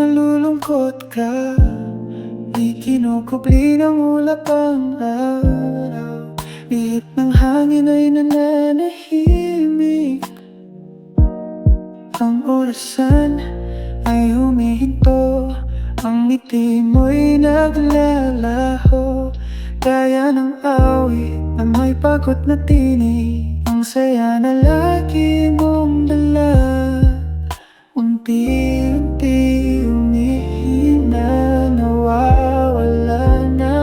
nalulungkot ka, di kinukubli ng ulap ang araw. Ihip ng hangin ay nananahimik. Ang orasan ay humihinto, ang ngiti mo'y naglalaho. Gaya ng awit na may pagod na tinig, ang saya na lagi mong dala. Unti-unti humihina, nawawala na.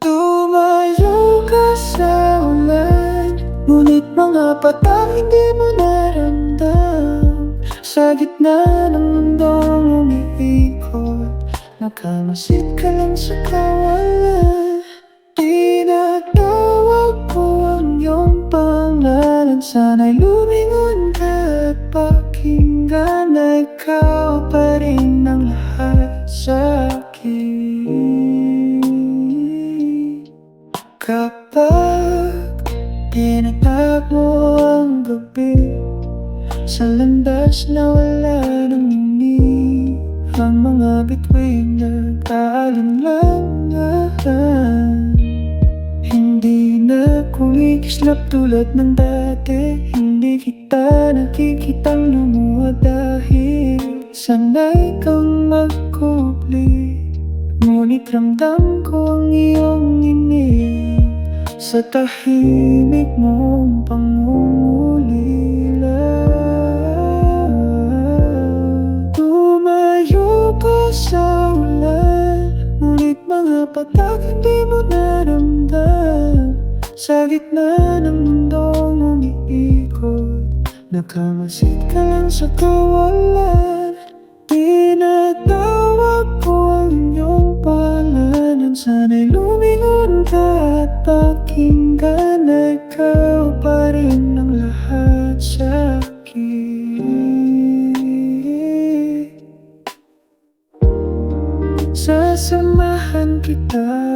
Tumayo ka sa ulan, ngunit mga patang hindi mo naramdam. Sa gitna ng mundong umiikot, nakamasid ka lang sa kawalan. Tinatawag ko ang iyong pangalan, sana'y lumingon ka at pakinggan na ikaw pa rin ang lahat sa'kin. Kapag tinatag mo ang gabi sa landas na wala nang inig, ang mga bituin nag-aalinlangan. Hindi na kumikislap tulad ng dati, hindi kita nakikitang lumuha dahil sanay kang magkubli. Ngunit ramdam ko ang iyong inig sa tahimik mong pangungulila. Tumayo ka sa ulan, ngunit mga patak hindi mo naramdam. Sa gitna ng mundong umiikot, nakamasid ka lang sa kawalan. Tinatawag ko ang iyong pangalan, sana'y lumingon ka at pakinggan na ikaw pa rin ang lahat sa'kin. Sasamahan kita